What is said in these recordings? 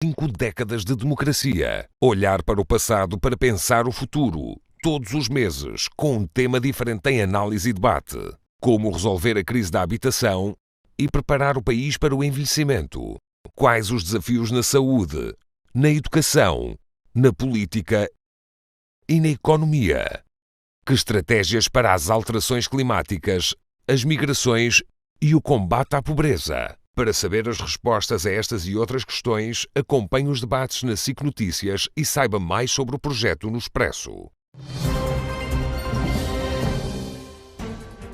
5 décadas de democracia. Olhar para o passado para pensar o futuro. Todos os meses, com um tema diferente em análise e debate. Como resolver a crise da habitação e preparar o país para o envelhecimento. Quais os desafios na saúde, na educação, na política e na economia? Que estratégias para as alterações climáticas, as migrações e o combate à pobreza? Para saber as respostas a estas e outras questões, acompanhe os debates na SIC Notícias e saiba mais sobre o projeto no Expresso.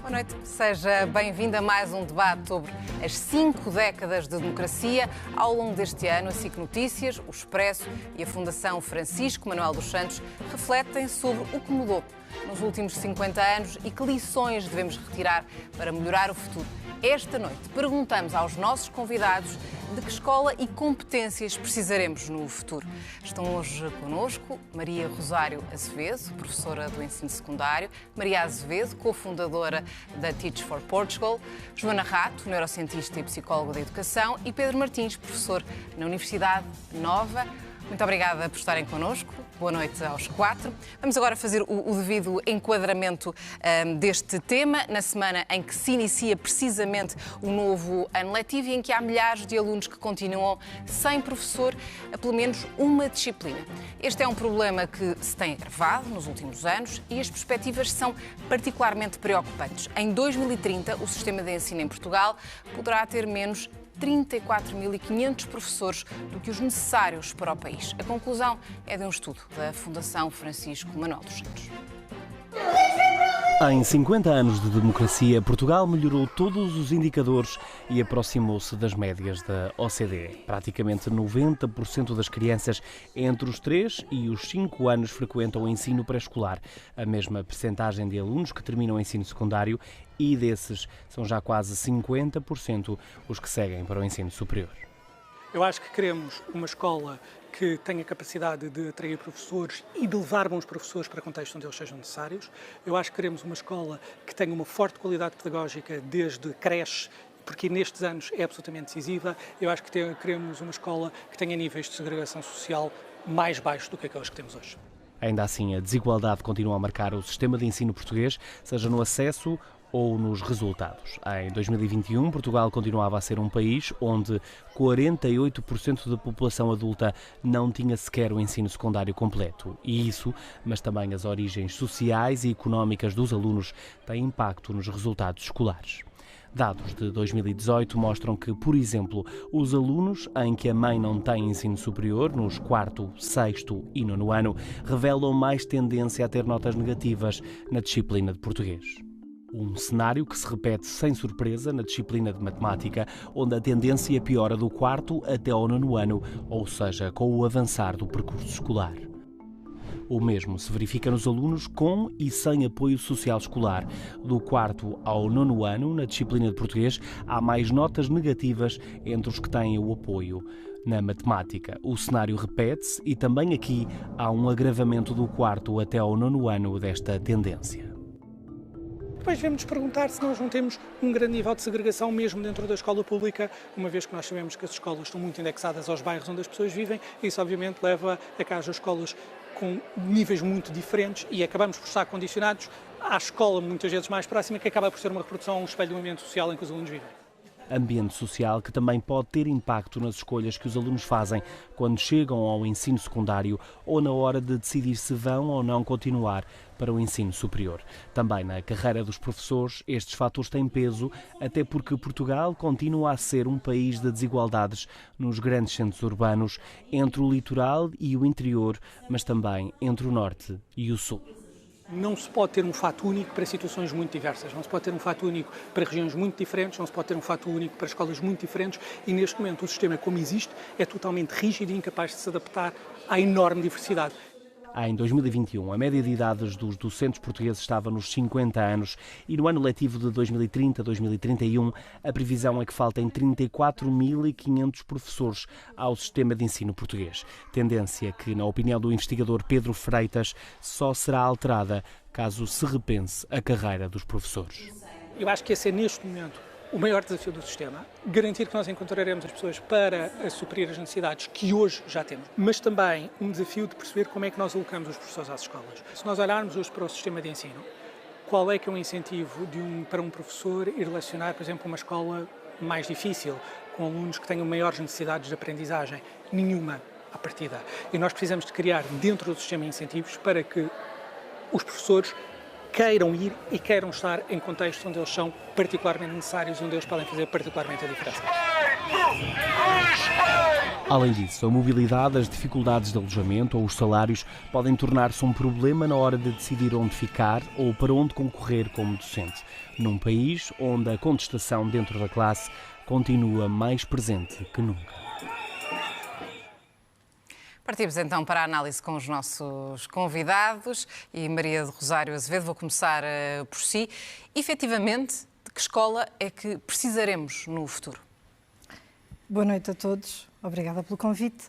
Boa noite, seja bem-vindo a mais um debate sobre as 5 décadas de democracia. Ao longo deste ano, a SIC Notícias, o Expresso e a Fundação Francisco Manuel dos Santos refletem sobre o que mudou nos últimos 50 anos e que lições devemos retirar para melhorar o futuro. Esta noite perguntamos aos nossos convidados de que escola e competências precisaremos no futuro. Estão hoje connosco Maria Rosário Azevedo, professora do ensino secundário, Maria Azevedo, cofundadora da Teach for Portugal, Joana Rato, neurocientista e psicóloga da educação, e Pedro Martins, professor na Universidade Nova. Muito obrigada por estarem connosco. Boa noite aos 4. Vamos agora fazer o devido enquadramento deste tema, na semana em que se inicia precisamente o novo ano letivo e em que há milhares de alunos que continuam sem professor a pelo menos uma disciplina. Este é um problema que se tem agravado nos últimos anos e as perspectivas são particularmente preocupantes. Em 2030, o sistema de ensino em Portugal poderá ter menos 34.500 professores do que os necessários para o país. A conclusão é de um estudo da Fundação Francisco Manuel dos Santos. Em 50 anos de democracia, Portugal melhorou todos os indicadores e aproximou-se das médias da OCDE. Praticamente 90% das crianças entre os 3 e os 5 anos frequentam o ensino pré-escolar. A mesma percentagem de alunos que terminam o ensino secundário, e desses são já quase 50% os que seguem para o ensino superior. Eu acho que queremos uma escola que tenha capacidade de atrair professores e de levar bons professores para contextos onde eles sejam necessários. Eu acho que queremos uma escola que tenha uma forte qualidade pedagógica desde creche, porque nestes anos é absolutamente decisiva. Eu acho que queremos uma escola que tenha níveis de segregação social mais baixos do que aqueles que temos hoje. Ainda assim, a desigualdade continua a marcar o sistema de ensino português, seja no acesso ou nos resultados. Em 2021, Portugal continuava a ser um país onde 48% da população adulta não tinha sequer o ensino secundário completo. E isso, mas também as origens sociais e económicas dos alunos, têm impacto nos resultados escolares. Dados de 2018 mostram que, por exemplo, os alunos em que a mãe não tem ensino superior, nos 4º, 6º e 9º ano, revelam mais tendência a ter notas negativas na disciplina de português. Um cenário que se repete sem surpresa na disciplina de matemática, onde a tendência piora do 4º até ao 9º ano, ou seja, com o avançar do percurso escolar. O mesmo se verifica nos alunos com e sem apoio social escolar. Do 4º ao 9º ano, na disciplina de português, há mais notas negativas entre os que têm o apoio. Na matemática, o cenário repete-se e também aqui há um agravamento do 4º até ao 9º ano desta tendência. Depois devemos perguntar se nós não temos um grande nível de segregação mesmo dentro da escola pública, uma vez que nós sabemos que as escolas estão muito indexadas aos bairros onde as pessoas vivem, e isso obviamente leva a que haja escolas com níveis muito diferentes e acabamos por estar condicionados à escola muitas vezes mais próxima, que acaba por ser uma reprodução, um espelho do ambiente social em que os alunos vivem. Ambiente social que também pode ter impacto nas escolhas que os alunos fazem quando chegam ao ensino secundário ou na hora de decidir se vão ou não continuar para o ensino superior. Também na carreira dos professores, estes fatores têm peso, até porque Portugal continua a ser um país de desigualdades nos grandes centros urbanos, entre o litoral e o interior, mas também entre o norte e o sul. Não se pode ter um fato único para situações muito diversas, não se pode ter um fato único para regiões muito diferentes, não se pode ter um fato único para escolas muito diferentes e neste momento o sistema como existe é totalmente rígido e incapaz de se adaptar à enorme diversidade. Em 2021, a média de idades dos docentes portugueses estava nos 50 anos e no ano letivo de 2030-2031 a previsão é que faltem 34.500 professores ao sistema de ensino português. Tendência que, na opinião do investigador Pedro Freitas, só será alterada caso se repense a carreira dos professores. Eu acho que esse é neste momento o maior desafio do sistema, garantir que nós encontraremos as pessoas para suprir as necessidades que hoje já temos, mas também um desafio de perceber como é que nós alocamos os professores às escolas. Se nós olharmos hoje para o sistema de ensino, qual é que é o incentivo para um professor ir lecionar, por exemplo, uma escola mais difícil, com alunos que tenham maiores necessidades de aprendizagem? Nenhuma, à partida. E nós precisamos de criar dentro do sistema incentivos para que os professores queiram ir e queiram estar em contextos onde eles são particularmente necessários, onde eles podem fazer particularmente a diferença. Além disso, a mobilidade, as dificuldades de alojamento ou os salários podem tornar-se um problema na hora de decidir onde ficar ou para onde concorrer como docente, num país onde a contestação dentro da classe continua mais presente que nunca. Partimos então para a análise com os nossos convidados e Maria do Rosário Azevedo, vou começar por si. Efetivamente, de que escola é que precisaremos no futuro? Boa noite a todos, obrigada pelo convite.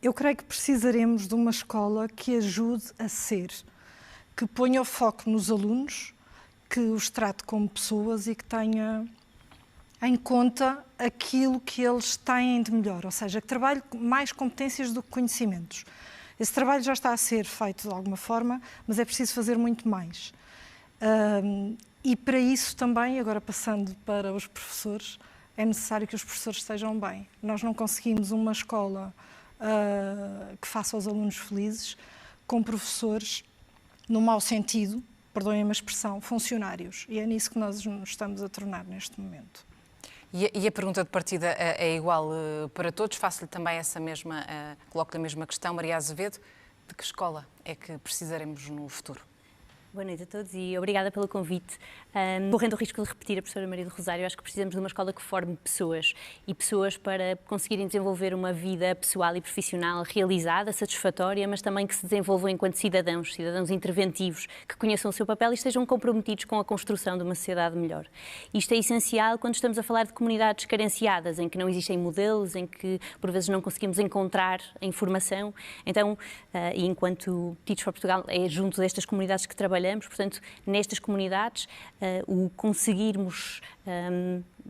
Eu creio que precisaremos de uma escola que ajude a ser, que ponha o foco nos alunos, que os trate como pessoas e que tenha em conta aquilo que eles têm de melhor, ou seja, que trabalhe mais competências do que conhecimentos. Esse trabalho já está a ser feito de alguma forma, mas é preciso fazer muito mais. E para isso também, agora passando para os professores, é necessário que os professores estejam bem. Nós não conseguimos uma escola que faça os alunos felizes com professores, no mau sentido, perdoem a expressão, funcionários. E é nisso que nós nos estamos a tornar neste momento. E a pergunta de partida é igual para todos? Faço-lhe também coloco a mesma questão. Maria Azevedo, de que escola é que precisaremos no futuro? Boa noite a todos e obrigada pelo convite. Correndo o risco de repetir a professora Maria do Rosário, acho que precisamos de uma escola que forme pessoas e pessoas para conseguirem desenvolver uma vida pessoal e profissional realizada, satisfatória, mas também que se desenvolvam enquanto cidadãos interventivos, que conheçam o seu papel e estejam comprometidos com a construção de uma sociedade melhor. Isto é essencial quando estamos a falar de comunidades carenciadas, em que não existem modelos, em que por vezes não conseguimos encontrar a informação. Então, e enquanto Teach for Portugal é junto destas comunidades que trabalhamos, portanto, nestas comunidades, o conseguirmos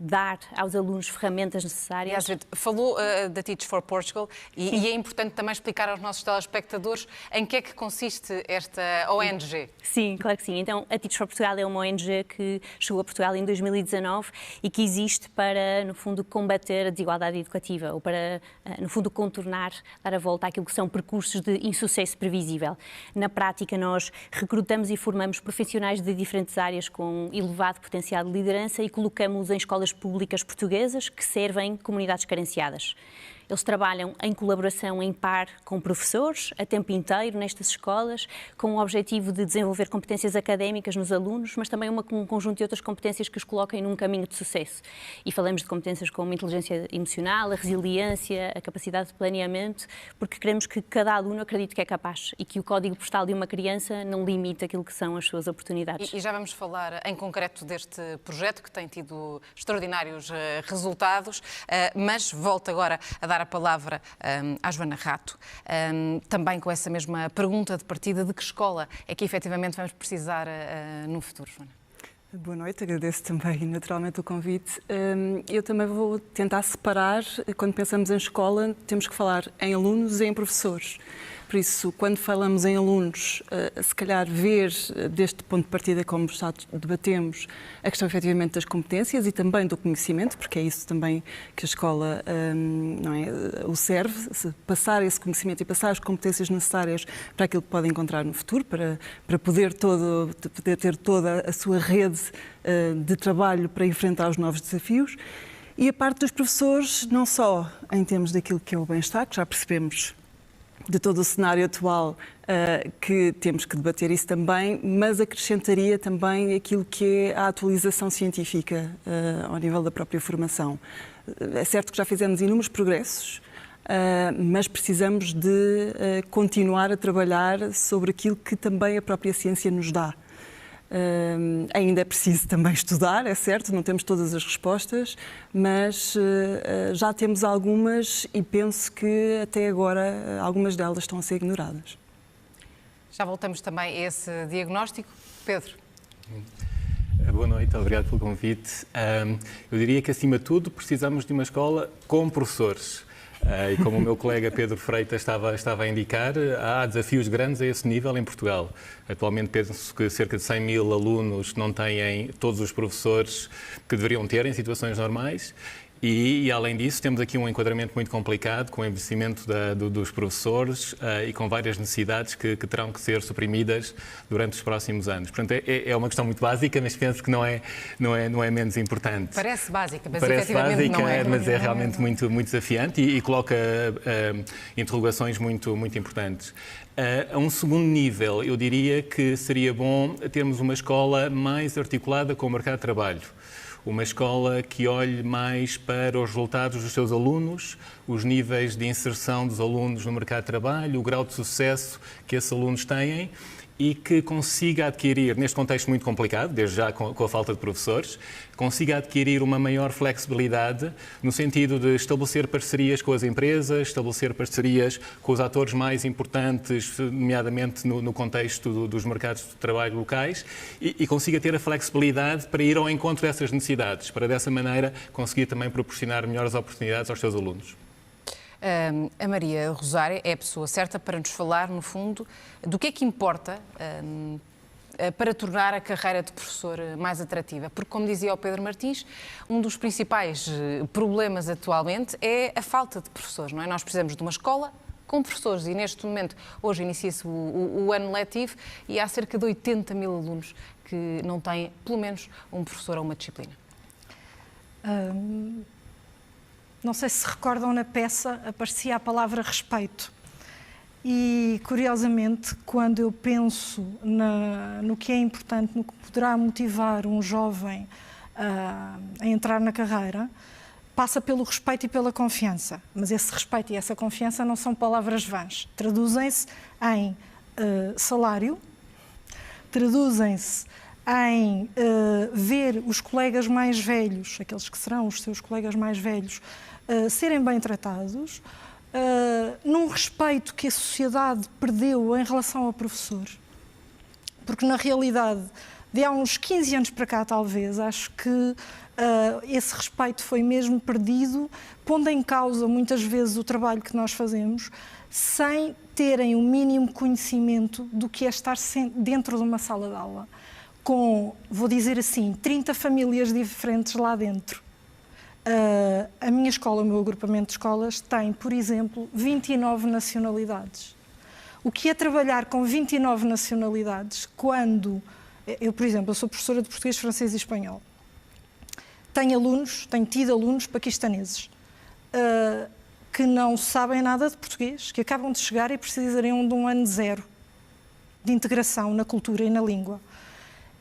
dar aos alunos ferramentas necessárias. Falou da Teach for Portugal e é importante também explicar aos nossos telespectadores em que é que consiste esta ONG. Sim, claro que sim. Então, a Teach for Portugal é uma ONG que chegou a Portugal em 2019 e que existe para, no fundo, combater a desigualdade educativa ou para, no fundo, contornar, dar a volta àquilo que são percursos de insucesso previsível. Na prática, nós recrutamos e formamos profissionais de diferentes áreas com elevado potencial de liderança e colocamos-os em escolas públicas portuguesas que servem comunidades carenciadas. Eles trabalham em colaboração em par com professores, a tempo inteiro, nestas escolas, com o objetivo de desenvolver competências académicas nos alunos, mas também um conjunto de outras competências que os coloquem num caminho de sucesso. E falamos de competências como a inteligência emocional, a resiliência, a capacidade de planeamento, porque queremos que cada aluno acredite que é capaz e que o código postal de uma criança não limite aquilo que são as suas oportunidades. E já vamos falar em concreto deste projeto que tem tido extraordinários resultados, mas volto agora a dar a palavra à Joana Rato, também com essa mesma pergunta de partida, de que escola é que efetivamente vamos precisar no futuro, Joana? Boa noite, agradeço também naturalmente o convite. Eu também vou tentar separar, quando pensamos em escola, temos que falar em alunos e em professores. Por isso, quando falamos em alunos, se calhar ver deste ponto de partida, como já debatemos, a questão efetivamente das competências e também do conhecimento, porque é isso também que a escola não é, o serve, passar esse conhecimento e passar as competências necessárias para aquilo que pode encontrar no futuro, para poder ter toda a sua rede de trabalho para enfrentar os novos desafios. E a parte dos professores, não só em termos daquilo que é o bem-estar, que já percebemos de todo o cenário atual, que temos que debater isso também, mas acrescentaria também aquilo que é a atualização científica ao nível da própria formação. É certo que já fizemos inúmeros progressos, mas precisamos de continuar a trabalhar sobre aquilo que também a própria ciência nos dá. Ainda é preciso também estudar, é certo, não temos todas as respostas, mas já temos algumas e penso que até agora algumas delas estão a ser ignoradas. Já voltamos também a esse diagnóstico. Pedro. boa noite, obrigado pelo convite. Eu diria que, acima de tudo, precisamos de uma escola com professores. E como o meu colega Pedro Freitas estava a indicar, há desafios grandes a esse nível em Portugal. Atualmente penso que cerca de 100 mil alunos não têm todos os professores que deveriam ter em situações normais. E, além disso, temos aqui um enquadramento muito complicado, com o envelhecimento dos professores e com várias necessidades que terão que ser suprimidas durante os próximos anos. Portanto, é uma questão muito básica, mas penso que não é menos importante. Parece básica, mas Parece efetivamente básica, não é. Mas é realmente muito desafiante e coloca interrogações muito importantes. A um segundo nível, eu diria que seria bom termos uma escola mais articulada com o mercado de trabalho. Uma escola que olhe mais para os resultados dos seus alunos, os níveis de inserção dos alunos no mercado de trabalho, o grau de sucesso que esses alunos têm e que consiga adquirir, neste contexto muito complicado, desde já com a falta de professores, consiga adquirir uma maior flexibilidade no sentido de estabelecer parcerias com as empresas, estabelecer parcerias com os atores mais importantes, nomeadamente no contexto dos mercados de trabalho locais, e consiga ter a flexibilidade para ir ao encontro dessas necessidades, para dessa maneira conseguir também proporcionar melhores oportunidades aos seus alunos. A Maria Rosário é a pessoa certa para nos falar, no fundo, do que é que importa para tornar a carreira de professor mais atrativa. Porque, como dizia o Pedro Martins, um dos principais problemas atualmente é a falta de professores, não é? Nós precisamos de uma escola com professores e, neste momento, hoje inicia-se o ano letivo e há cerca de 80 mil alunos que não têm, pelo menos, um professor ou uma disciplina. Não sei se recordam, na peça aparecia a palavra respeito. E, curiosamente, quando eu penso no que é importante, no que poderá motivar um jovem a entrar na carreira, passa pelo respeito e pela confiança. Mas esse respeito e essa confiança não são palavras vãs. Traduzem-se em salário, traduzem-se em ver os colegas mais velhos, aqueles que serão os seus colegas mais velhos, serem bem tratados, num respeito que a sociedade perdeu em relação ao professor. Porque, na realidade, de há uns 15 anos para cá, talvez, acho que esse respeito foi mesmo perdido, pondo em causa, muitas vezes, o trabalho que nós fazemos, sem terem o mínimo conhecimento do que é estar dentro de uma sala de aula, com, vou dizer assim, 30 famílias diferentes lá dentro. A minha escola, o meu agrupamento de escolas, tem, por exemplo, 29 nacionalidades. O que é trabalhar com 29 nacionalidades quando... Eu, por exemplo, eu sou professora de português, francês e espanhol. Tenho tido alunos paquistaneses que não sabem nada de português, que acabam de chegar e precisariam de um ano zero de integração na cultura e na língua.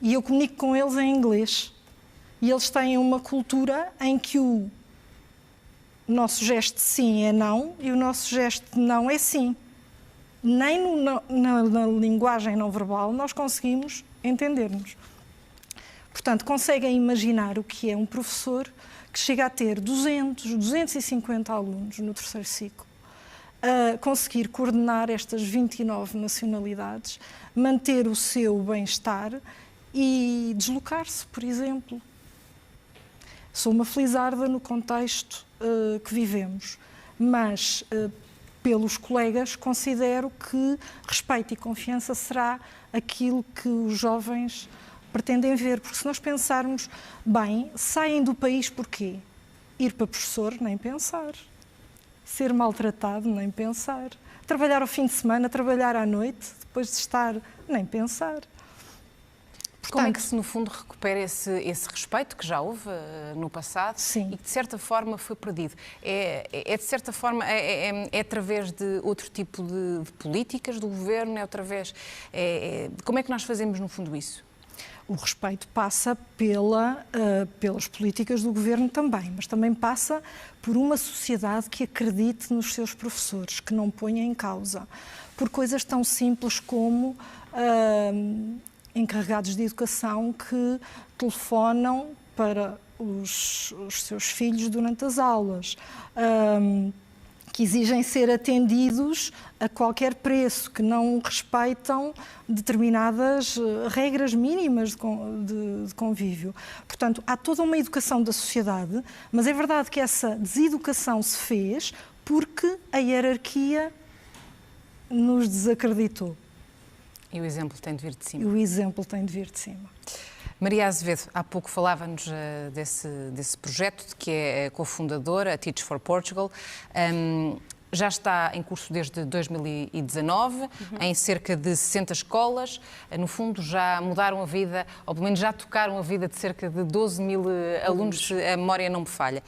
E eu comunico com eles em inglês. E eles têm uma cultura em que o nosso gesto de sim é não e o nosso gesto de não é sim. Nem na linguagem não verbal nós conseguimos entender-nos. Portanto, conseguem imaginar o que é um professor que chega a ter 200, 250 alunos no terceiro ciclo, a conseguir coordenar estas 29 nacionalidades, manter o seu bem-estar e deslocar-se, por exemplo. Sou uma felizarda no contexto que vivemos, mas pelos colegas considero que respeito e confiança será aquilo que os jovens pretendem ver, porque se nós pensarmos bem, saem do país porquê? Ir para professor, nem pensar. Ser maltratado, nem pensar. Trabalhar ao fim de semana, trabalhar à noite, depois de estar, nem pensar. Como é que se, no fundo, recupera esse respeito que já houve no passado Sim. e que, de certa forma, foi perdido? De certa forma, é através de outro tipo de políticas do governo? É através... como é que nós fazemos, no fundo, isso? O respeito passa pelas políticas do governo também, mas também passa por uma sociedade que acredite nos seus professores, que não ponha em causa, por coisas tão simples como encarregados de educação que telefonam para os seus filhos durante as aulas, que exigem ser atendidos a qualquer preço, que não respeitam determinadas regras mínimas de convívio. Portanto, há toda uma educação da sociedade, mas é verdade que essa deseducação se fez porque a hierarquia nos desacreditou. E o exemplo tem de vir de cima. E o exemplo tem de vir de cima. Maria Azevedo, há pouco falava-nos desse projeto de que é cofundadora, a Teach for Portugal. Já está em curso desde 2019, em cerca de 60 escolas. No fundo, já mudaram a vida, ou pelo menos já tocaram a vida de cerca de 12 mil alunos, se a memória não me falha.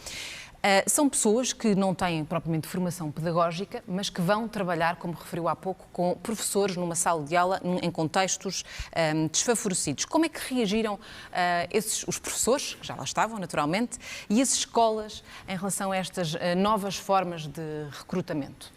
São pessoas que não têm propriamente formação pedagógica, mas que vão trabalhar, como referiu há pouco, com professores numa sala de aula em contextos desfavorecidos. Como é que reagiram os professores, que já lá estavam naturalmente, e as escolas em relação a estas novas formas de recrutamento?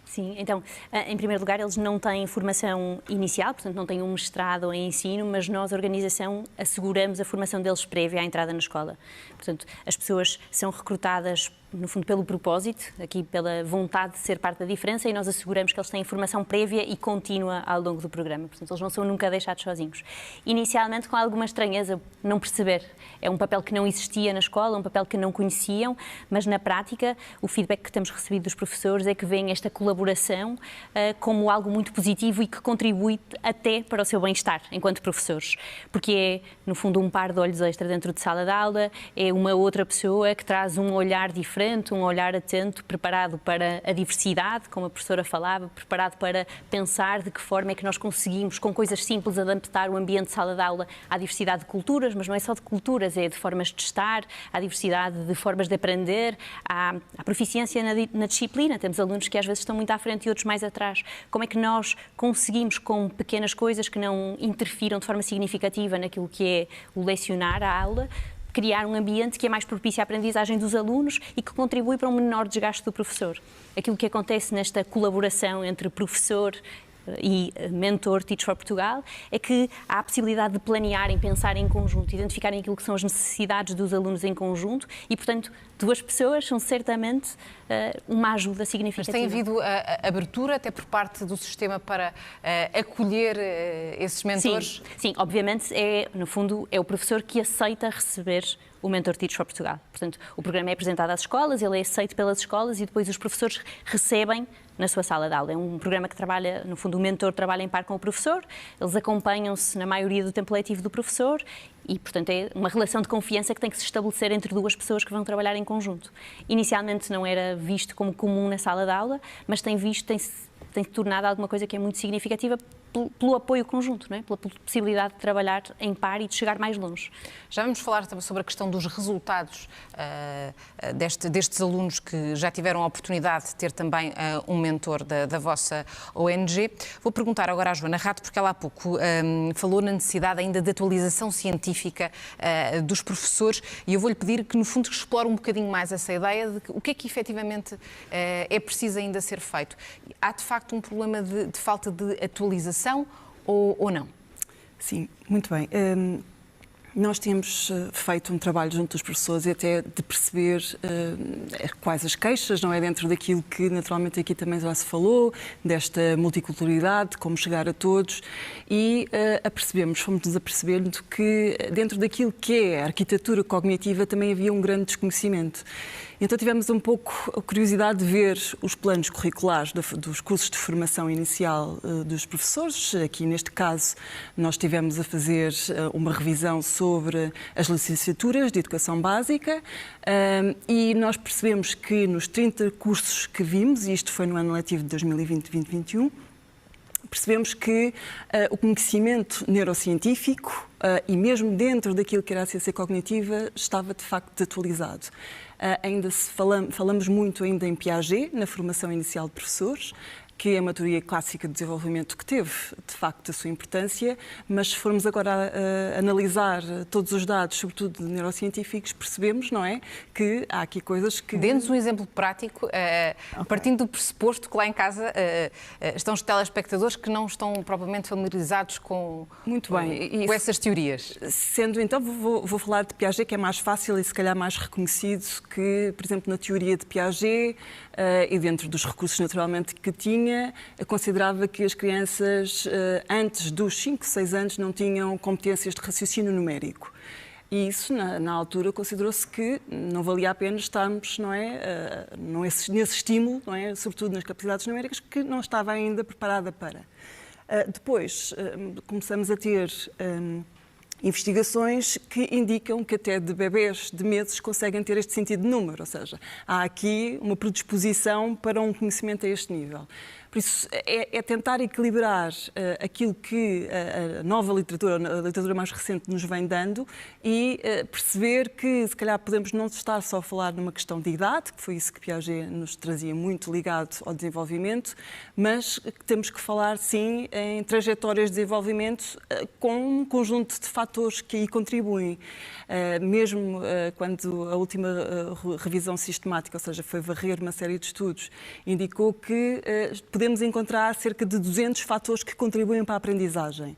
Sim, então, em primeiro lugar, eles não têm formação inicial, portanto não têm um mestrado em ensino, mas nós, a organização, asseguramos a formação deles prévia à entrada na escola. Portanto, as pessoas são recrutadas, no fundo, pelo propósito, aqui pela vontade de ser parte da diferença, e nós asseguramos que eles têm formação prévia e contínua ao longo do programa. Portanto, eles não são nunca deixados sozinhos. Inicialmente, com alguma estranheza, não perceber. É um papel que não existia na escola, um papel que não conheciam, mas na prática, o feedback que temos recebido dos professores é que veem esta colaboração como algo muito positivo e que contribui até para o seu bem-estar enquanto professores. Porque é, no fundo, um par de olhos extra dentro de sala de aula, é uma outra pessoa que traz um olhar diferente, um olhar atento, preparado para a diversidade, como a professora falava, preparado para pensar de que forma é que nós conseguimos, com coisas simples, adaptar o ambiente de sala de aula à diversidade de culturas, mas não é só de culturas, é de formas de estar, à diversidade de formas de aprender, à proficiência na disciplina. Temos alunos que às vezes estão muito à frente e outros mais atrás. Como é que nós conseguimos, com pequenas coisas que não interfiram de forma significativa naquilo que é o lecionar, a aula, criar um ambiente que é mais propício à aprendizagem dos alunos e que contribui para um menor desgaste do professor. Aquilo que acontece nesta colaboração entre professor e mentor Teach for Portugal é que há a possibilidade de planearem, pensar em conjunto, identificarem aquilo que são as necessidades dos alunos em conjunto e, portanto, duas pessoas são certamente uma ajuda significativa. Mas tem havido abertura até por parte do sistema para acolher esses mentores? Sim, obviamente, no fundo, é o professor que aceita receber o Mentor Teach for Portugal. Portanto, o programa é apresentado às escolas, ele é aceito pelas escolas e depois os professores recebem na sua sala de aula. É um programa que trabalha, no fundo, o mentor trabalha em par com o professor, eles acompanham-se na maioria do tempo letivo do professor e, portanto, é uma relação de confiança que tem que se estabelecer entre duas pessoas que vão trabalhar em conjunto. Inicialmente não era visto como comum na sala de aula, mas tem se tornado alguma coisa que é muito significativa pelo apoio conjunto, não é? Pela possibilidade de trabalhar em par e de chegar mais longe. Já vamos falar também sobre a questão dos resultados destes alunos que já tiveram a oportunidade de ter também um mentor da vossa ONG. Vou perguntar agora à Joana Rato, porque ela há pouco falou na necessidade ainda de atualização científica dos professores e eu vou-lhe pedir que, no fundo, explore um bocadinho mais essa ideia de o que é que efetivamente é preciso ainda ser feito. Há, de facto, um problema de falta de atualização ou não? Sim, muito bem. Nós temos feito um trabalho junto dos professores e até de perceber quais as queixas, não é? Dentro daquilo que naturalmente aqui também já se falou, desta multiculturalidade, como chegar a todos e fomos-nos apercebendo que dentro daquilo que é a arquitetura cognitiva também havia um grande desconhecimento. Então tivemos um pouco a curiosidade de ver os planos curriculares dos cursos de formação inicial dos professores. Aqui, neste caso, nós estivemos a fazer uma revisão sobre as licenciaturas de Educação Básica e nós percebemos que nos 30 cursos que vimos, e isto foi no ano letivo de 2020-2021, percebemos que o conhecimento neurocientífico e mesmo dentro daquilo que era a ciência cognitiva estava de facto desatualizado. Falamos muito ainda em Piaget, na formação inicial de professores, que é uma teoria clássica de desenvolvimento que teve, de facto, a sua importância, mas se formos agora a analisar todos os dados, sobretudo neurocientíficos, percebemos, não é, que há aqui coisas que... Dê-nos um exemplo prático, partindo do pressuposto que lá em casa estão os telespectadores que não estão propriamente familiarizados com, Muito bem. com essas teorias. Sendo então, vou falar de Piaget, que é mais fácil e se calhar mais reconhecido que, por exemplo, na teoria de Piaget, e dentro dos recursos naturalmente que tinha, considerava que as crianças antes dos 5, 6 anos não tinham competências de raciocínio numérico. E isso, na altura, considerou-se que não valia a pena estarmos, não é, nesse estímulo, não é, sobretudo nas capacidades numéricas, que não estava ainda preparada para. Depois, começamos a ter investigações que indicam que até de bebés de meses conseguem ter este sentido de número, ou seja, há aqui uma predisposição para um conhecimento a este nível. Por isso, é tentar equilibrar aquilo que a nova literatura, a literatura mais recente, nos vem dando e perceber que, se calhar, podemos não estar só a falar numa questão de idade, que foi isso que Piaget nos trazia muito ligado ao desenvolvimento, mas que temos que falar, sim, em trajetórias de desenvolvimento com um conjunto de fatores que aí contribuem. Mesmo quando a última revisão sistemática, ou seja, foi varrer uma série de estudos, indicou que podemos encontrar cerca de 200 fatores que contribuem para a aprendizagem.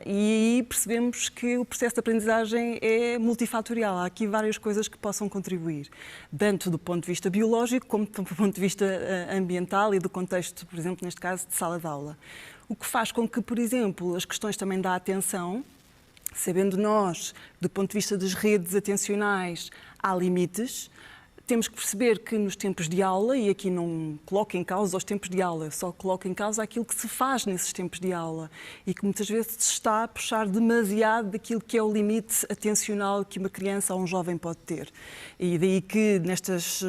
E aí percebemos que o processo de aprendizagem é multifatorial. Há aqui várias coisas que possam contribuir, tanto do ponto de vista biológico como do ponto de vista ambiental e do contexto, por exemplo, neste caso, de sala de aula. O que faz com que, por exemplo, as questões também da atenção, sabendo nós, do ponto de vista das redes atencionais, há limites, temos que perceber que nos tempos de aula, e aqui não coloco em causa os tempos de aula, só coloco em causa aquilo que se faz nesses tempos de aula e que muitas vezes se está a puxar demasiado daquilo que é o limite atencional que uma criança ou um jovem pode ter. E daí que nestas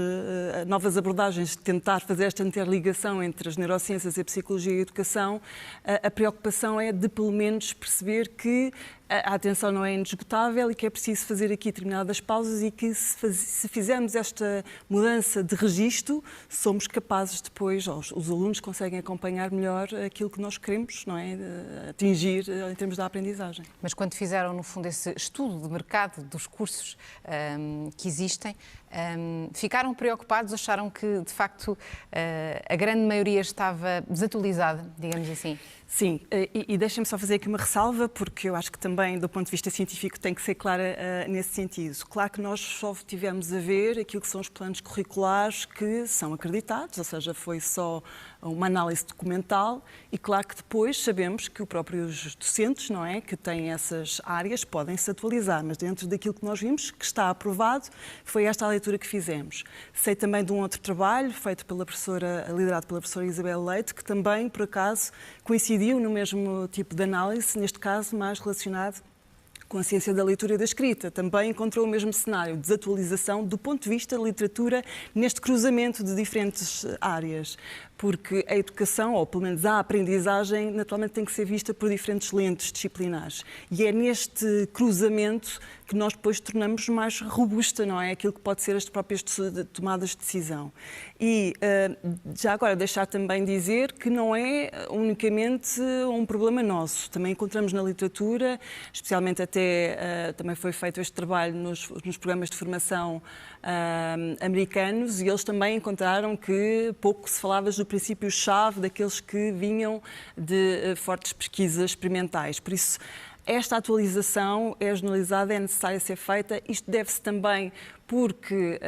novas abordagens de tentar fazer esta interligação entre as neurociências, a psicologia e a educação, a preocupação é de pelo menos perceber que a atenção não é inesgotável e que é preciso fazer aqui determinadas pausas e que se fizermos esta mudança de registro, somos capazes depois, os alunos conseguem acompanhar melhor aquilo que nós queremos, não é, atingir em termos da aprendizagem. Mas quando fizeram, no fundo, esse estudo de mercado dos cursos que existem, ficaram preocupados, acharam que, de facto, a grande maioria estava desatualizada, digamos assim? Sim, e deixem-me só fazer aqui uma ressalva, porque eu acho que também, do ponto de vista científico, tem que ser clara nesse sentido. Claro que nós só tivemos a ver aquilo que são os planos curriculares que são acreditados, ou seja, foi só uma análise documental e claro que depois sabemos que os próprios docentes, não é, que têm essas áreas, podem se atualizar, mas dentro daquilo que nós vimos, que está aprovado, foi esta a leitura que fizemos. Sei também de um outro trabalho feito pela professora, liderado pela professora Isabel Leite, que também, por acaso, coincidiu no mesmo tipo de análise, neste caso mais relacionado com a ciência da leitura e da escrita. Também encontrou o mesmo cenário, desatualização do ponto de vista da literatura neste cruzamento de diferentes áreas. Porque a educação, ou pelo menos a aprendizagem, naturalmente tem que ser vista por diferentes lentes disciplinares. E é neste cruzamento que nós depois tornamos mais robusta, não é? Aquilo que pode ser as próprias tomadas de decisão. E já agora deixar também dizer que não é unicamente um problema nosso. Também encontramos na literatura, especialmente até também foi feito este trabalho nos programas de formação americanos, e eles também encontraram que pouco se falava do princípio-chave daqueles que vinham de fortes pesquisas experimentais. Por isso, esta atualização é generalizada, é necessária ser feita. Isto deve-se também porque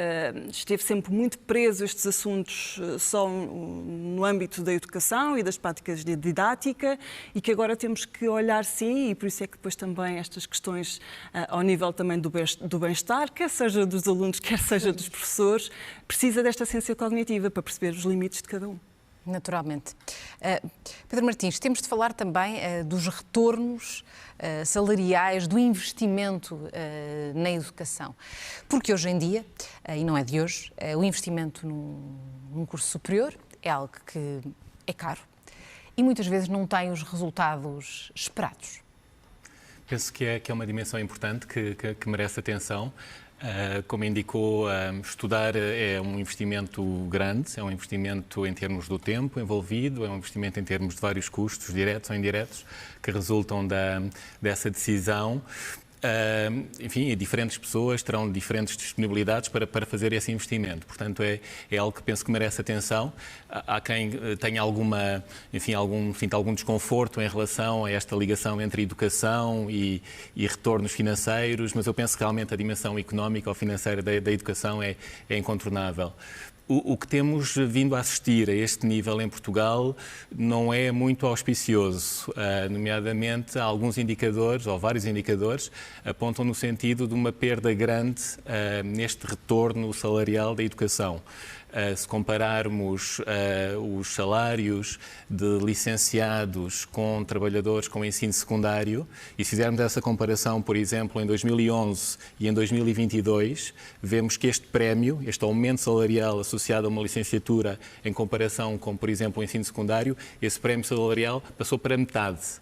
esteve sempre muito preso estes assuntos só no âmbito da educação e das práticas de didática e que agora temos que olhar sim, e por isso é que depois também estas questões ao nível também do bem-estar, quer seja dos alunos, quer seja dos professores, precisa desta ciência cognitiva para perceber os limites de cada um. Naturalmente. Pedro Martins, temos de falar também dos retornos salariais, do investimento na educação. Porque hoje em dia, e não é de hoje, o investimento num curso superior é algo que é caro e muitas vezes não tem os resultados esperados. Penso que é uma dimensão importante que merece atenção. Como indicou, estudar é um investimento grande, é um investimento em termos do tempo envolvido, é um investimento em termos de vários custos, diretos ou indiretos, que resultam dessa decisão. Enfim, diferentes pessoas terão diferentes disponibilidades para fazer esse investimento. Portanto, é algo que penso que merece atenção. Há quem tenha algum desconforto em relação a esta ligação entre educação e retornos financeiros, mas eu penso que realmente a dimensão económica ou financeira da educação é incontornável. O que temos vindo a assistir a este nível em Portugal não é muito auspicioso, nomeadamente alguns indicadores, ou vários indicadores, apontam no sentido de uma perda grande neste retorno salarial da educação. Se compararmos os salários de licenciados com trabalhadores com ensino secundário, e se fizermos essa comparação, por exemplo, em 2011 e em 2022, vemos que este prémio, este aumento salarial associado a uma licenciatura em comparação com, por exemplo, o ensino secundário, esse prémio salarial passou para metade.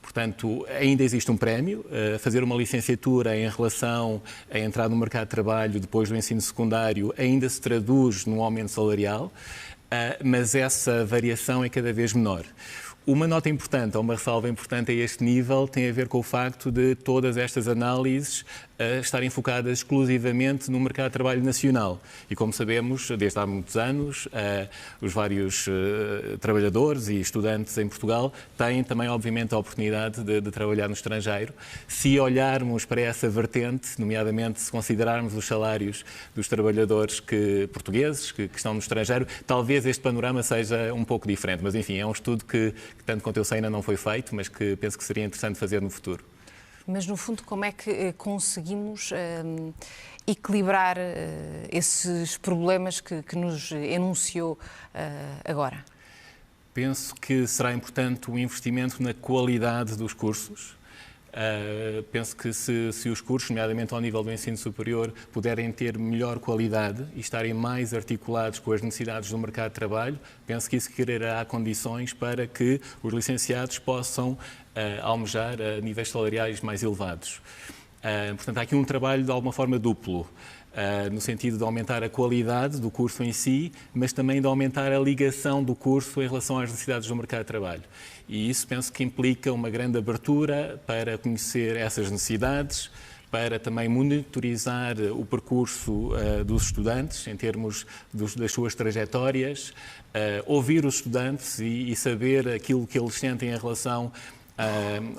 Portanto, ainda existe um prémio. Fazer uma licenciatura em relação a entrar no mercado de trabalho depois do ensino secundário ainda se traduz num aumento salarial, mas essa variação é cada vez menor. Uma nota importante, ou uma ressalva importante a este nível, tem a ver com o facto de todas estas análises estarem focadas exclusivamente no mercado de trabalho nacional. E como sabemos, desde há muitos anos, os vários trabalhadores e estudantes em Portugal têm também, obviamente, a oportunidade de trabalhar no estrangeiro. Se olharmos para essa vertente, nomeadamente se considerarmos os salários dos trabalhadores portugueses que estão no estrangeiro, talvez este panorama seja um pouco diferente. Mas, enfim, é um estudo que tanto quanto eu sei, ainda não foi feito, mas que penso que seria interessante fazer no futuro. Mas, no fundo, como é que conseguimos equilibrar esses problemas que nos enunciou agora? Penso que será importante o investimento na qualidade dos cursos. Penso que se os cursos, nomeadamente ao nível do ensino superior, puderem ter melhor qualidade e estarem mais articulados com as necessidades do mercado de trabalho, penso que isso criará condições para que os licenciados possam almejar níveis salariais mais elevados. Portanto, há aqui um trabalho de alguma forma duplo. No sentido de aumentar a qualidade do curso em si, mas também de aumentar a ligação do curso em relação às necessidades do mercado de trabalho. E isso penso que implica uma grande abertura para conhecer essas necessidades, para também monitorizar o percurso dos estudantes em termos das suas trajetórias, ouvir os estudantes e saber aquilo que eles sentem em relação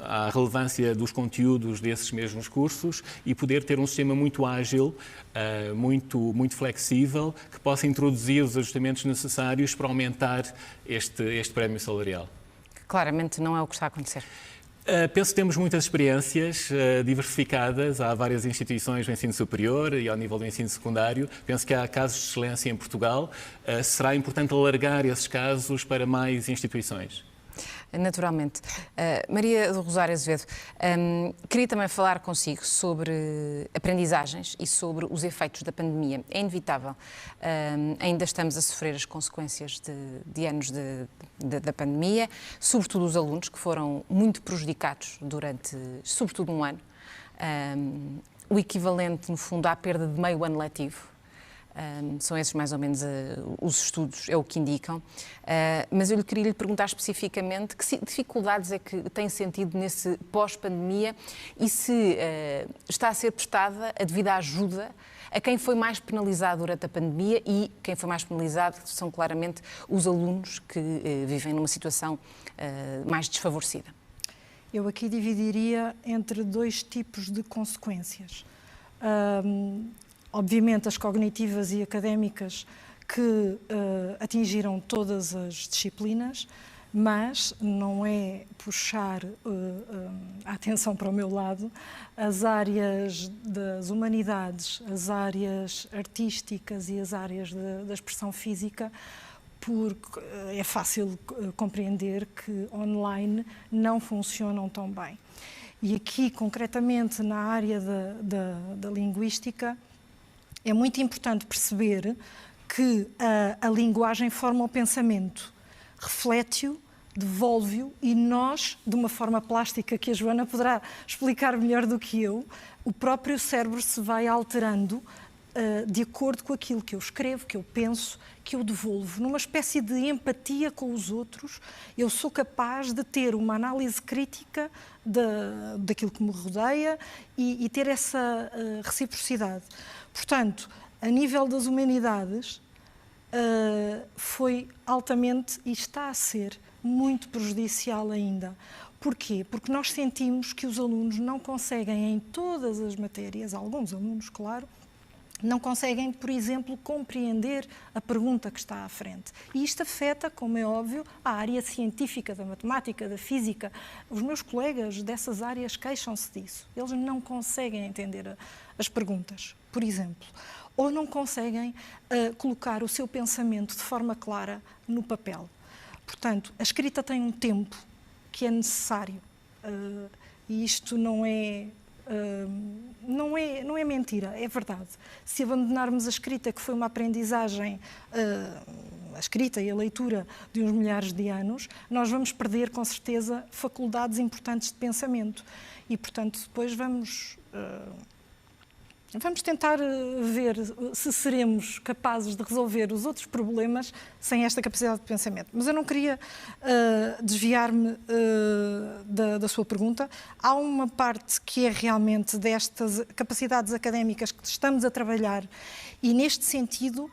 à relevância dos conteúdos desses mesmos cursos e poder ter um sistema muito ágil, muito flexível, que possa introduzir os ajustamentos necessários para aumentar este prémio salarial. Claramente não é o que está a acontecer. Penso que temos muitas experiências diversificadas. Há várias instituições do ensino superior e ao nível do ensino secundário. Penso que há casos de excelência em Portugal. Será importante alargar esses casos para mais instituições. Naturalmente. Maria do Rosário Azevedo, queria também falar consigo sobre aprendizagens e sobre os efeitos da pandemia. É inevitável. Ainda estamos a sofrer as consequências de anos da pandemia, sobretudo os alunos, que foram muito prejudicados durante, sobretudo, um ano. O equivalente, no fundo, à perda de meio ano letivo. São esses mais ou menos os estudos, é o que indicam. Mas eu queria lhe perguntar especificamente que dificuldades é que tem sentido nesse pós-pandemia e se está a ser prestada a devida ajuda a quem foi mais penalizado durante a pandemia, e quem foi mais penalizado são claramente os alunos que vivem numa situação mais desfavorecida. Eu aqui dividiria entre dois tipos de consequências. Obviamente, as cognitivas e académicas que atingiram todas as disciplinas, mas não é puxar a atenção para o meu lado. As áreas das humanidades, as áreas artísticas e as áreas da expressão física, porque é fácil compreender que online não funcionam tão bem. E aqui, concretamente, na área da linguística, é muito importante perceber que a linguagem forma o pensamento, reflete-o, devolve-o e nós, de uma forma plástica que a Joana poderá explicar melhor do que eu, o próprio cérebro se vai alterando de acordo com aquilo que eu escrevo, que eu penso, que eu devolvo. Numa espécie de empatia com os outros, eu sou capaz de ter uma análise crítica daquilo que me rodeia e ter essa reciprocidade. Portanto, a nível das humanidades, foi altamente, e está a ser, muito prejudicial ainda. Porquê? Porque nós sentimos que os alunos não conseguem, em todas as matérias, alguns alunos, claro, não conseguem, por exemplo, compreender a pergunta que está à frente. E isto afeta, como é óbvio, a área científica, da matemática, da física. Os meus colegas dessas áreas queixam-se disso. Eles não conseguem entender as perguntas, por exemplo. Ou não conseguem colocar o seu pensamento de forma clara no papel. Portanto, a escrita tem um tempo que é necessário. E isto não é mentira, é verdade. Se abandonarmos a escrita, que foi uma aprendizagem, a escrita e a leitura de uns milhares de anos, nós vamos perder, com certeza, faculdades importantes de pensamento. E, portanto, depois vamos tentar ver se seremos capazes de resolver os outros problemas sem esta capacidade de pensamento. Mas eu não queria desviar-me da sua pergunta. Há uma parte que é realmente destas capacidades académicas que estamos a trabalhar e, neste sentido,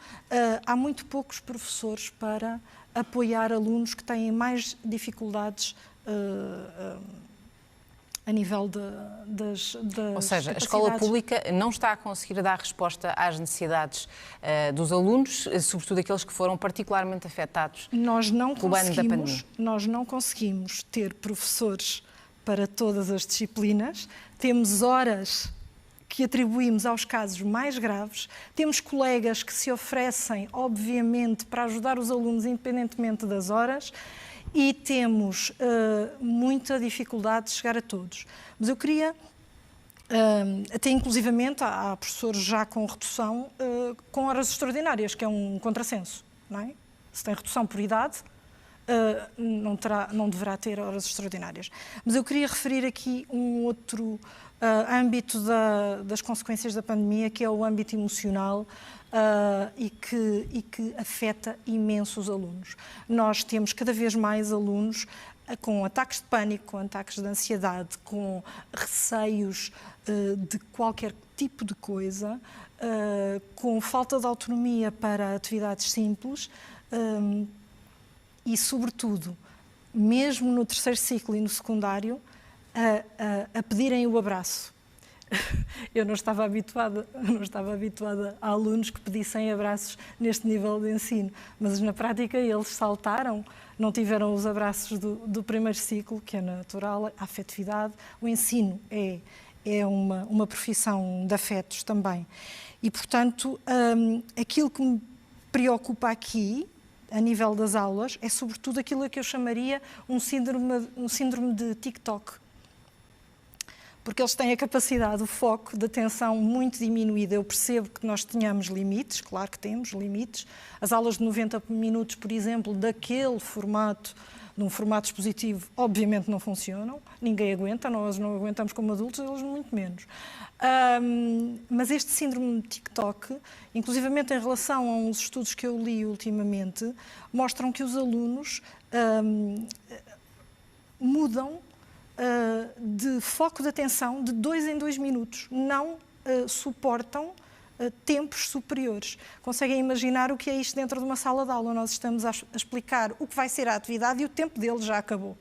há muito poucos professores para apoiar alunos que têm mais dificuldades a nível das Ou seja, a escola pública não está a conseguir dar resposta às necessidades dos alunos, sobretudo aqueles que foram particularmente afetados pelo ano da pandemia. Nós não conseguimos ter professores para todas as disciplinas, temos horas que atribuímos aos casos mais graves, temos colegas que se oferecem, obviamente, para ajudar os alunos independentemente das horas, e temos muita dificuldade de chegar a todos. Mas eu queria, até inclusivamente, há professores já com redução, com horas extraordinárias, que é um contrassenso, não é? Se tem redução por idade, não deverá ter horas extraordinárias. Mas eu queria referir aqui um outro âmbito das consequências da pandemia, que é o âmbito emocional, e que afeta imenso os alunos. Nós temos cada vez mais alunos com ataques de pânico, com ataques de ansiedade, com receios de qualquer tipo de coisa, com falta de autonomia para atividades simples e, sobretudo, mesmo no terceiro ciclo e no secundário, a pedirem o abraço. Eu não estava habituada a alunos que pedissem abraços neste nível de ensino, mas na prática eles saltaram, não tiveram os abraços do primeiro ciclo, que é natural, a afetividade. O ensino é uma profissão de afetos também. E, portanto, aquilo que me preocupa aqui, a nível das aulas, é sobretudo aquilo a que eu chamaria um síndrome de TikTok. Porque eles têm a capacidade, o foco de atenção muito diminuída. Eu percebo que nós tenhamos limites, claro que temos limites. As aulas de 90 minutos, por exemplo, daquele formato, num formato expositivo, obviamente não funcionam. Ninguém aguenta, nós não aguentamos como adultos, eles muito menos. Mas este síndrome de TikTok, inclusivamente em relação a uns estudos que eu li ultimamente, mostram que os alunos mudam de foco de atenção de 2 em 2 minutos, não suportam tempos superiores. Conseguem imaginar o que é isto dentro de uma sala de aula? Nós estamos a explicar o que vai ser a atividade e o tempo deles já acabou.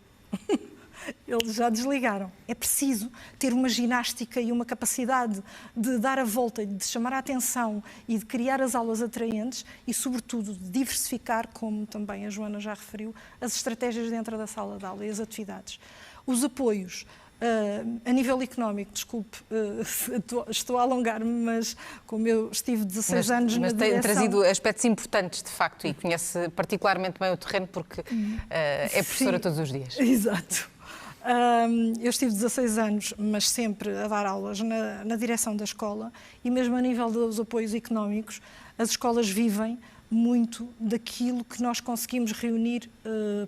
Eles já desligaram. É preciso ter uma ginástica e uma capacidade de dar a volta, de chamar a atenção e de criar as aulas atraentes e, sobretudo, de diversificar, como também a Joana já referiu, as estratégias dentro da sala de aula e as atividades. Os apoios, a nível económico, desculpe, estou a alongar-me, mas como eu estive 16 anos na direção... Mas tem trazido aspectos importantes, de facto, e conhece particularmente bem o terreno, porque é professora todos os dias. Exato. Eu estive 16 anos, mas sempre a dar aulas na direção da escola, e mesmo a nível dos apoios económicos, as escolas vivem muito daquilo que nós conseguimos reunir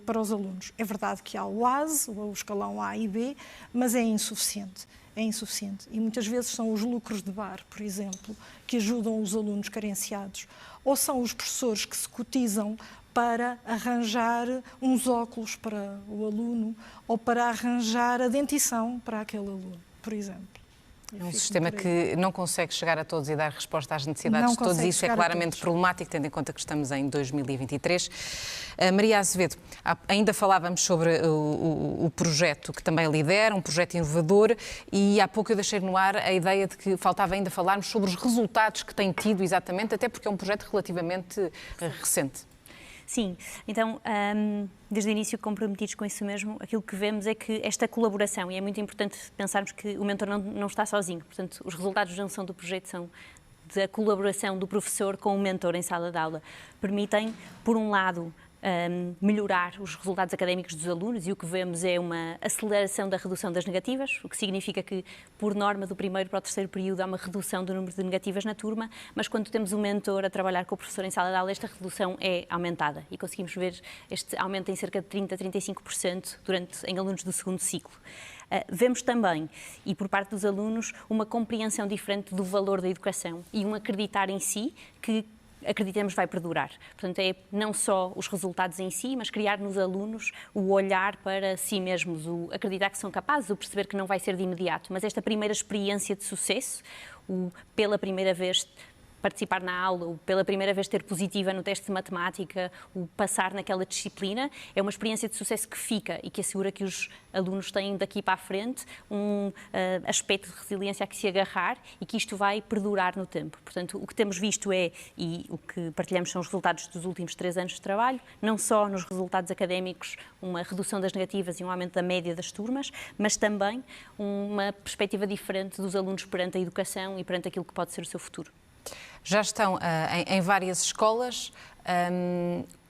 para os alunos. É verdade que há o ASE, o escalão A e B, mas é insuficiente. É insuficiente. E muitas vezes são os lucros de bar, por exemplo, que ajudam os alunos carenciados. Ou são os professores que se cotizam para arranjar uns óculos para o aluno ou para arranjar a dentição para aquele aluno, por exemplo. É um sistema que não consegue chegar a todos e dar resposta às necessidades de todos, e isso é claramente problemático, tendo em conta que estamos em 2023. Maria Azevedo, ainda falávamos sobre o projeto que também lidera, um projeto inovador, e há pouco eu deixei no ar a ideia de que faltava ainda falarmos sobre os resultados que tem tido exatamente, até porque é um projeto relativamente recente. Sim, então, desde o início comprometidos com isso mesmo, aquilo que vemos é que esta colaboração, e é muito importante pensarmos que o mentor não está sozinho, portanto, os resultados não são do projeto, são da colaboração do professor com o mentor em sala de aula. Permitem, por um lado, melhorar os resultados académicos dos alunos, e o que vemos é uma aceleração da redução das negativas, o que significa que, por norma, do primeiro para o terceiro período há uma redução do número de negativas na turma, mas quando temos um mentor a trabalhar com o professor em sala de aula, esta redução é aumentada e conseguimos ver este aumento em cerca de 30% a 35% em alunos do segundo ciclo. Vemos também, e por parte dos alunos, uma compreensão diferente do valor da educação e um acreditar em si que acreditamos vai perdurar. Portanto, é não só os resultados em si, mas criar nos alunos o olhar para si mesmos, o acreditar que são capazes, o perceber que não vai ser de imediato. Mas esta primeira experiência de sucesso, o pela primeira vez participar na aula, o pela primeira vez ter positiva no teste de matemática, o passar naquela disciplina, é uma experiência de sucesso que fica e que assegura que os alunos têm daqui para a frente um aspecto de resiliência a que se agarrar e que isto vai perdurar no tempo. Portanto, o que temos visto é, e o que partilhamos são os resultados dos últimos 3 anos de trabalho, não só nos resultados académicos, uma redução das negativas e um aumento da média das turmas, mas também uma perspectiva diferente dos alunos perante a educação e perante aquilo que pode ser o seu futuro. Já estão em várias escolas.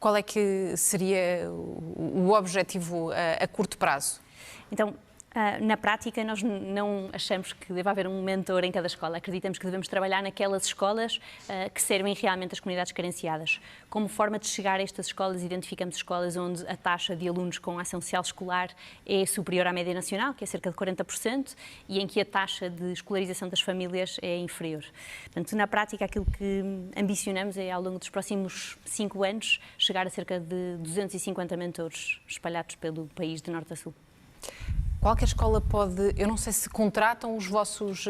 Qual é que seria o objetivo a curto prazo? Então, na prática, nós não achamos que deva haver um mentor em cada escola. Acreditamos que devemos trabalhar naquelas escolas que servem realmente as comunidades carenciadas. Como forma de chegar a estas escolas, identificamos escolas onde a taxa de alunos com ação social escolar é superior à média nacional, que é cerca de 40%, e em que a taxa de escolarização das famílias é inferior. Portanto, na prática, aquilo que ambicionamos é, ao longo dos próximos 5 anos, chegar a cerca de 250 mentores espalhados pelo país de norte a sul. Qualquer escola pode... Eu não sei se contratam os vossos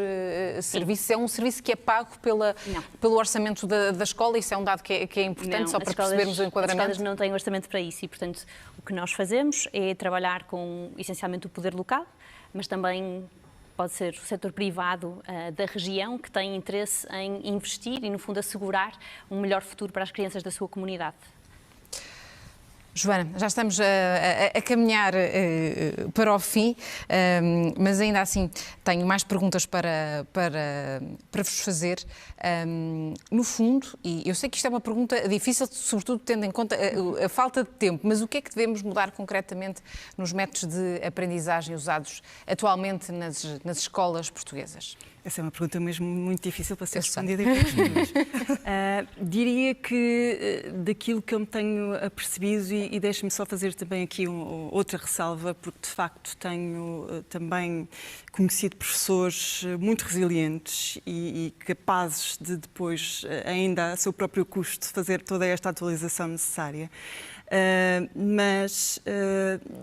serviços. É um serviço que é pago pelo orçamento da escola? Isso é um dado que é importante, não, só para percebermos o enquadramento? As escolas não têm orçamento para isso e, portanto, o que nós fazemos é trabalhar com, essencialmente, o poder local, mas também pode ser o setor privado da região que tem interesse em investir e, no fundo, assegurar um melhor futuro para as crianças da sua comunidade. Joana, já estamos a caminhar para o fim, mas ainda assim tenho mais perguntas para vos fazer. No fundo, e eu sei que isto é uma pergunta difícil, sobretudo tendo em conta a falta de tempo, mas o que é que devemos mudar concretamente nos métodos de aprendizagem usados atualmente nas escolas portuguesas? Essa é uma pergunta mesmo muito difícil para ser respondida em poucos minutos. Diria que daquilo que eu me tenho apercebido, e deixe-me só fazer também aqui outra ressalva, porque de facto tenho também conhecido professores muito resilientes e capazes de depois, ainda a seu próprio custo, fazer toda esta atualização necessária. Mas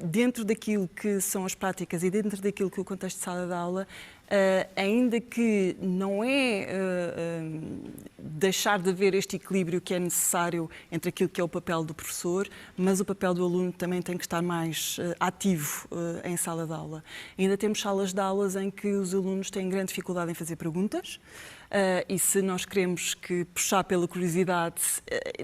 dentro daquilo que são as práticas e dentro daquilo que é o contexto de sala de aula, ainda que não é deixar de haver este equilíbrio que é necessário entre aquilo que é o papel do professor, mas o papel do aluno também tem que estar mais ativo em sala de aula. Ainda temos salas de aulas em que os alunos têm grande dificuldade em fazer perguntas, e se nós queremos que puxar pela curiosidade,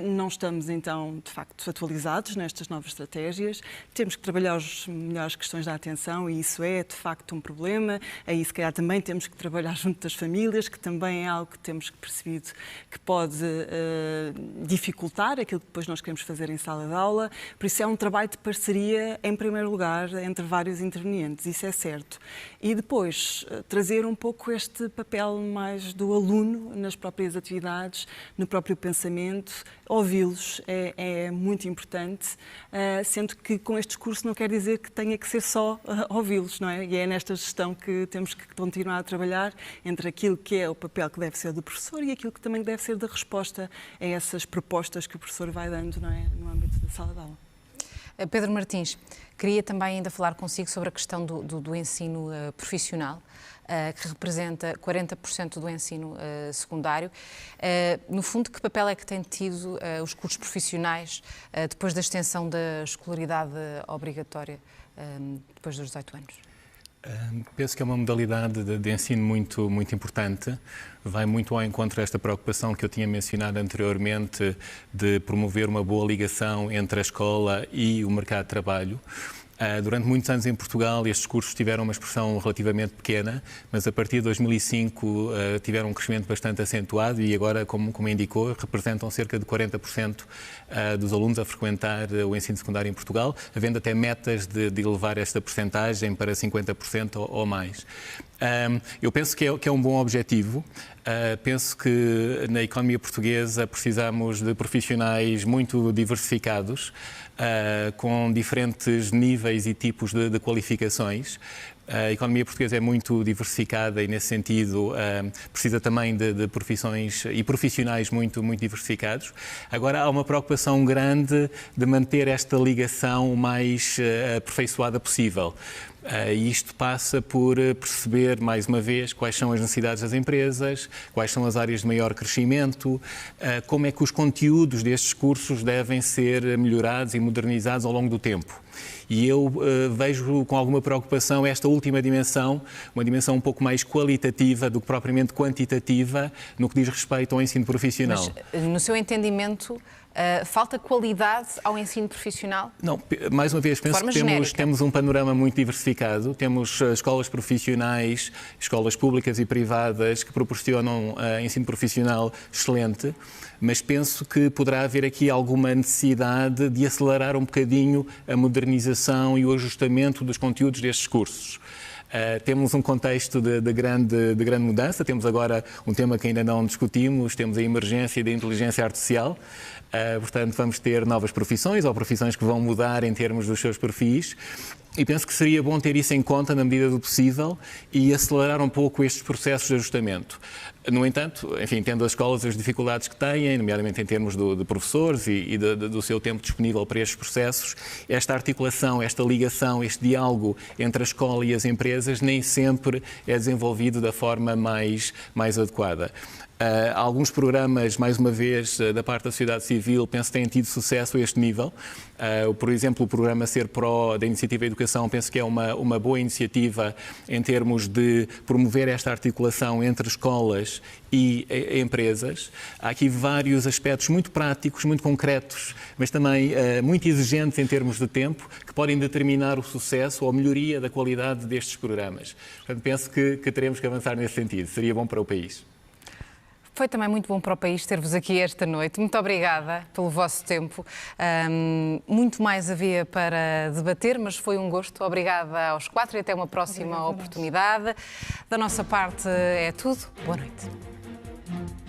não estamos então, de facto, atualizados nestas novas estratégias. Temos que trabalhar as melhores questões da atenção e isso é, de facto, um problema. Aí, se calhar, também temos que trabalhar junto das famílias, que também é algo que temos percebido que pode dificultar aquilo que depois nós queremos fazer em sala de aula. Por isso é um trabalho de parceria, em primeiro lugar, entre vários intervenientes, isso é certo. E depois trazer um pouco este papel mais do aluno nas próprias atividades, no próprio pensamento, ouvi-los é muito importante, sendo que com este discurso não quer dizer que tenha que ser só ouvi-los, não é? E é nesta gestão que temos que continuar a trabalhar entre aquilo que é o papel que deve ser do professor e aquilo que também deve ser da resposta a essas propostas que o professor vai dando, não é? No âmbito da sala de aula. Pedro Martins, queria também ainda falar consigo sobre a questão do ensino profissional, que representa 40% do ensino secundário. No fundo, que papel é que têm tido os cursos profissionais depois da extensão da escolaridade obrigatória depois dos 18 anos? Penso que é uma modalidade de ensino muito importante. Vai muito ao encontro desta preocupação que eu tinha mencionado anteriormente de promover uma boa ligação entre a escola e o mercado de trabalho. Durante muitos anos em Portugal estes cursos tiveram uma expressão relativamente pequena, mas a partir de 2005 tiveram um crescimento bastante acentuado e agora, como indicou, representam cerca de 40% dos alunos a frequentar o ensino secundário em Portugal, havendo até metas de elevar esta percentagem para 50% ou mais. Eu penso que é um bom objetivo. Penso que na economia portuguesa precisamos de profissionais muito diversificados, com diferentes níveis e tipos de qualificações. A economia portuguesa é muito diversificada e, nesse sentido, precisa também de profissões e profissionais muito diversificados. Agora, há uma preocupação grande de manter esta ligação o mais aperfeiçoada possível. E isto passa por perceber, mais uma vez, quais são as necessidades das empresas, quais são as áreas de maior crescimento, como é que os conteúdos destes cursos devem ser melhorados e modernizados ao longo do tempo. E eu vejo com alguma preocupação esta última dimensão, uma dimensão um pouco mais qualitativa do que propriamente quantitativa no que diz respeito ao ensino profissional. Mas, no seu entendimento, falta qualidade ao ensino profissional? Não, mais uma vez, penso que temos um panorama muito diversificado. Temos escolas profissionais, escolas públicas e privadas que proporcionam ensino profissional excelente, mas penso que poderá haver aqui alguma necessidade de acelerar um bocadinho a modernização e o ajustamento dos conteúdos destes cursos. Temos um contexto de grande mudança, temos agora um tema que ainda não discutimos, temos a emergência da inteligência artificial, portanto vamos ter novas profissões ou profissões que vão mudar em termos dos seus perfis. E penso que seria bom ter isso em conta na medida do possível e acelerar um pouco estes processos de ajustamento. No entanto, enfim, tendo as escolas as dificuldades que têm, nomeadamente em termos de professores e do seu tempo disponível para estes processos, esta articulação, esta ligação, este diálogo entre a escola e as empresas nem sempre é desenvolvido da forma mais adequada. Alguns programas, mais uma vez, da parte da sociedade civil, penso que têm tido sucesso a este nível. Por exemplo, o programa Ser Pro da Iniciativa Educação, penso que é uma boa iniciativa em termos de promover esta articulação entre escolas e empresas. Há aqui vários aspectos muito práticos, muito concretos, mas também muito exigentes em termos de tempo, que podem determinar o sucesso ou a melhoria da qualidade destes programas. Portanto, penso que teremos que avançar nesse sentido. Seria bom para o país. Foi também muito bom para o país ter-vos aqui esta noite. Muito obrigada pelo vosso tempo. Muito mais havia para debater, mas foi um gosto. Obrigada aos quatro e até uma próxima oportunidade. Da nossa parte é tudo. Boa noite.